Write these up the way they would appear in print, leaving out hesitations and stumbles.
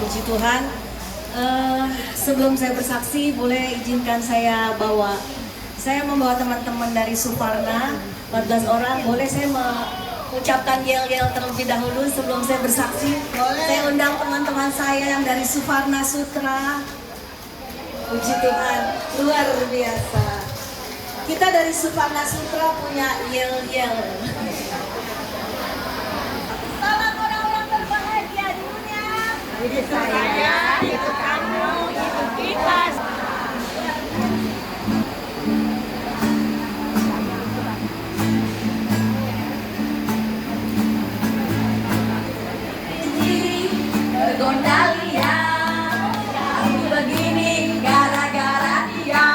Puji Tuhan. Sebelum saya bersaksi, boleh izinkan saya membawa teman-teman dari Suparna, 14 orang. Boleh saya mengucapkan yel-yel terlebih dahulu sebelum saya bersaksi? Boleh. Saya undang teman-teman saya yang dari Suparna Sutra. Puji Tuhan, luar biasa. Kita dari Suparna Sutra punya yel-yel. Salam orang-orang berbahagia di dunia. Itu saya, itu kamu, itu kita. Bergondalia, aku begini gara-gara dia.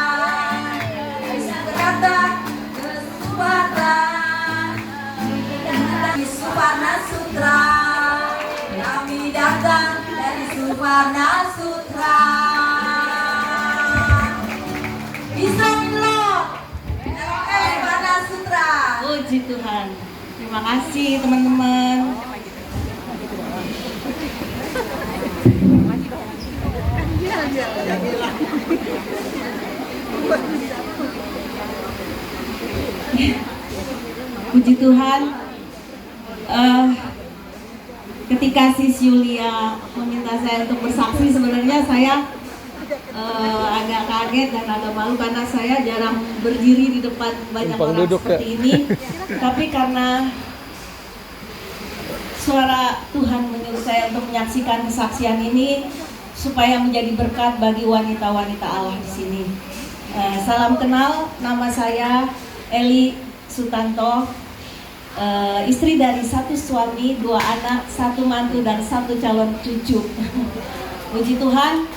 Bisa berkata ke Suparna, dari Suparna Sutra. Kami datang dari Suparna Sutra. Bismillah, Suparna Sutra. Puji Tuhan. Terima kasih teman-teman. Puji Tuhan. Ketika Sis Yulia meminta saya untuk bersaksi, sebenarnya saya agak kaget dan agak malu karena saya jarang berdiri di depan banyak orang seperti ini. Tapi karena suara Tuhan menyuruh saya untuk menyaksikan kesaksian ini supaya menjadi berkat bagi wanita-wanita Allah di sini. Salam kenal, nama saya Eli Sutanto, istri dari satu suami, 2 anak, 1 mantu dan 1 calon cucu. Puji Tuhan,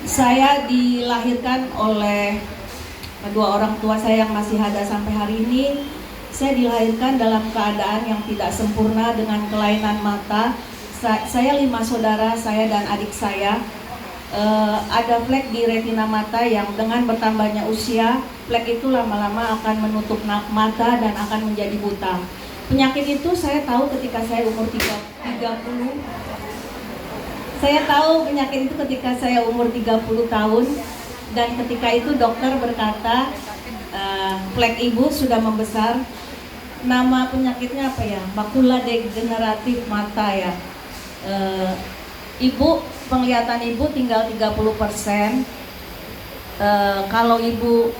saya dilahirkan oleh kedua orang tua saya yang masih ada sampai hari ini. Saya dilahirkan dalam keadaan yang tidak sempurna dengan kelainan mata. Saya 5 saudara, saya dan adik saya. Ada flek di retina mata yang dengan bertambahnya usia, flek itu lama-lama akan menutup mata dan akan menjadi buta. Penyakit itu saya tahu ketika saya umur 30. Saya tahu penyakit itu ketika saya umur 30 tahun. Dan ketika itu dokter berkata, flek ibu sudah membesar. Nama penyakitnya apa ya? Makula degeneratif mata ya. Ibu, penglihatan ibu tinggal 30%. Kalau ibu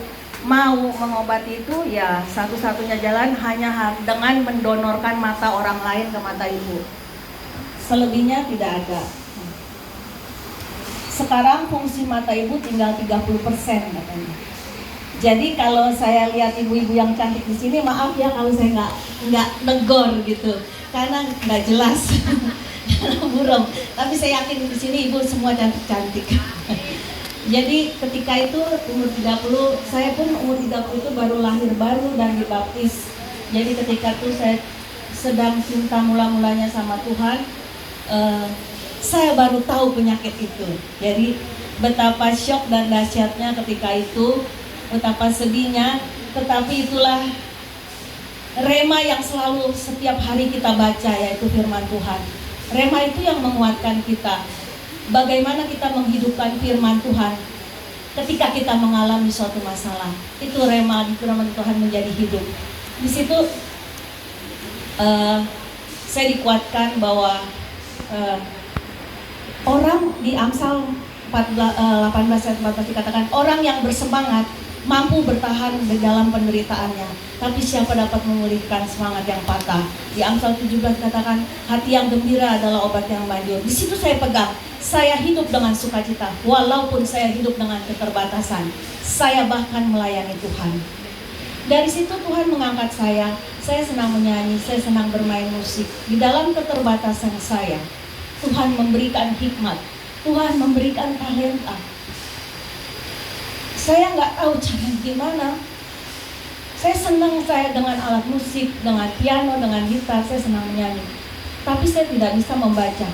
mau mengobati itu, ya satu-satunya jalan hanya dengan mendonorkan mata orang lain ke mata ibu. Selebihnya tidak ada. Sekarang fungsi mata ibu tinggal 30% katanya. Jadi kalau saya lihat ibu-ibu yang cantik di sini, maaf ya kalau saya nggak negor gitu, karena nggak jelas. Burung, tapi saya yakin di sini ibu semua cantik-cantik. Jadi ketika itu umur 30, saya pun umur 30 itu baru lahir baru dan dibaptis. Jadi ketika itu saya sedang cinta mula-mulanya sama Tuhan, saya baru tahu penyakit itu. Jadi betapa syok dan dahsyatnya ketika itu, betapa sedihnya, tetapi itulah rema yang selalu setiap hari kita baca, yaitu firman Tuhan. Rema itu yang menguatkan kita. Bagaimana kita menghidupkan firman Tuhan ketika kita mengalami suatu masalah. Itu rema di firman Tuhan menjadi hidup. Di situ saya dikuatkan bahwa orang di Amsal 18 ayat 14 dikatakan, orang yang bersemangat mampu bertahan di dalam penderitaannya, tapi siapa dapat memulihkan semangat yang patah. Di Amsal 17 katakan, hati yang gembira adalah obat yang manjur. Di situ saya pegang, saya hidup dengan sukacita, walaupun saya hidup dengan keterbatasan. Saya bahkan melayani Tuhan. Dari situ Tuhan mengangkat saya senang menyanyi, saya senang bermain musik. Di dalam keterbatasan saya, Tuhan memberikan hikmat, Tuhan memberikan talenta. Saya nggak tahu cara gimana. Saya senang dengan alat musik, dengan piano, dengan gitar, saya senang menyanyi. Tapi saya tidak bisa membaca,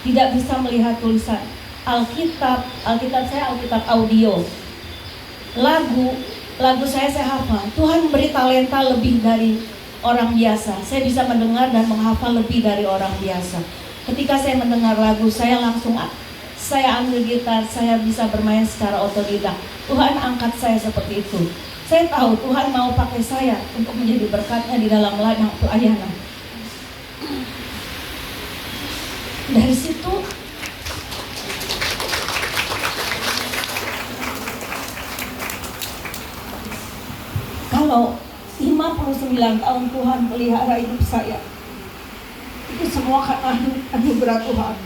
tidak bisa melihat tulisan. Alkitab saya Alkitab audio. Lagu saya hafal. Tuhan beri talenta lebih dari orang biasa. Saya bisa mendengar dan menghafal lebih dari orang biasa. Ketika saya mendengar lagu, saya ambil gitar, saya bisa bermain secara otodidak. Tuhan angkat saya seperti itu. Saya tahu Tuhan mau pakai saya untuk menjadi berkatnya di dalam ladang pelayanan. Dari situ kalau 59 tahun Tuhan pelihara hidup saya, itu semua karena anugerah Tuhan.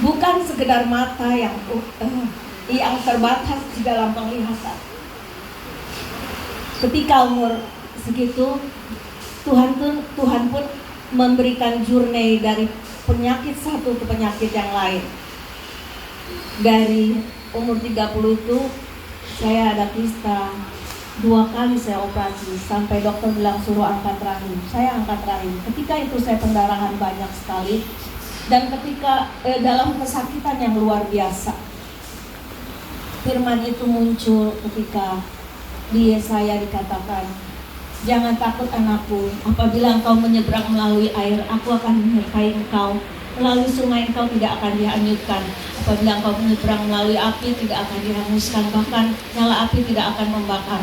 Bukan sekedar mata yang terbatas di dalam penglihatan. Ketika umur segitu, Tuhan pun memberikan journey dari penyakit satu ke penyakit yang lain. Dari umur 30 itu saya ada kista, 2 kali saya operasi sampai dokter bilang suruh angkat rahim. Saya angkat rahim. Ketika itu saya pendarahan banyak sekali dan ketika dalam kesakitan yang luar biasa. Firman itu muncul ketika di Yesaya dikatakan, jangan takut anakku, apabila engkau menyeberang melalui air, aku akan menyertai engkau. Melalui sungai engkau tidak akan dihanyutkan. Apabila engkau menyeberang melalui api, tidak akan dihanguskan. Bahkan nyala api tidak akan membakar.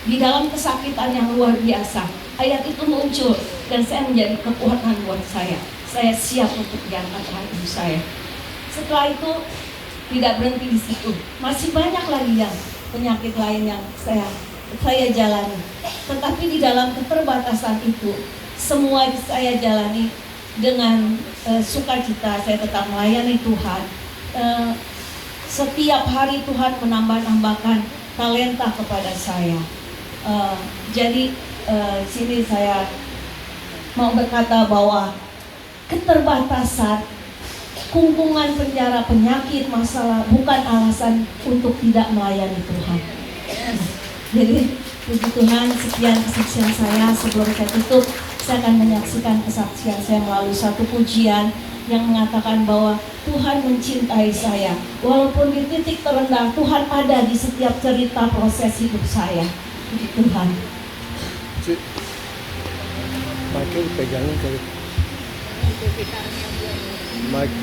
Di dalam kesakitan yang luar biasa, ayat itu muncul dan saya menjadi kekuatan buat saya. Saya siap untuk diangkat rahim saya. Setelah itu tidak berhenti di situ. Masih banyak lagi yang penyakit lain yang saya jalani. Tetapi di dalam keterbatasan itu, semua saya jalani dengan sukacita. Saya tetap melayani Tuhan. Setiap hari Tuhan menambah-nambahkan talenta kepada saya. Jadi sini saya mau berkata bahwa keterbatasan, kungkungan penjara, penyakit, masalah bukan alasan untuk tidak melayani Tuhan. Jadi puji Tuhan, sekian kesaksian saya. Sebelum saya tutup, saya akan menyaksikan kesaksian saya melalui satu pujian yang mengatakan bahwa Tuhan mencintai saya. Walaupun di titik terendah, Tuhan ada di setiap cerita proses hidup saya. Puji Tuhan. Michael pegangin kali. Mike.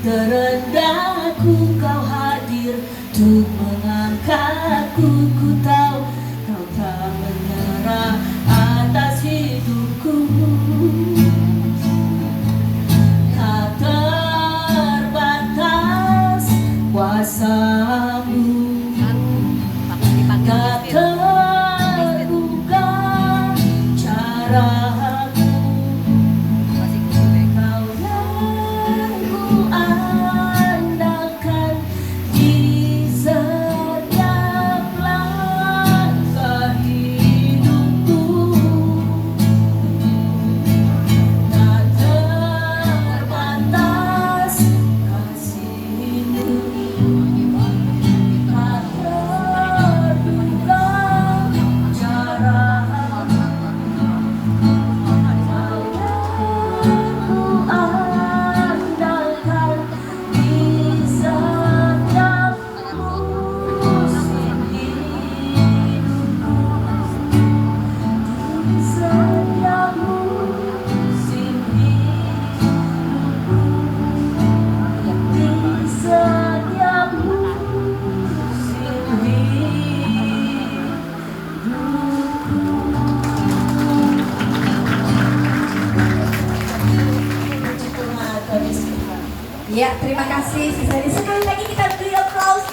Terendahku kau hadir untuk mengangkatku. Ku tahu kau tak menyerah atas hidupku. Tak terbatas kuasamu, tak terbuka caramu. Ya, terima kasih. Sekali lagi kita beri aplaus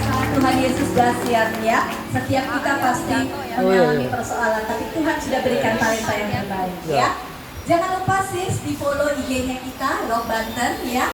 Tuhan Yesus dahsyat ya. Setiap kita pasti mengalami persoalan, tapi Tuhan sudah berikan talenta yang terbaik ya. Jangan lupa sis di follow IG-nya kita, Love Banten ya.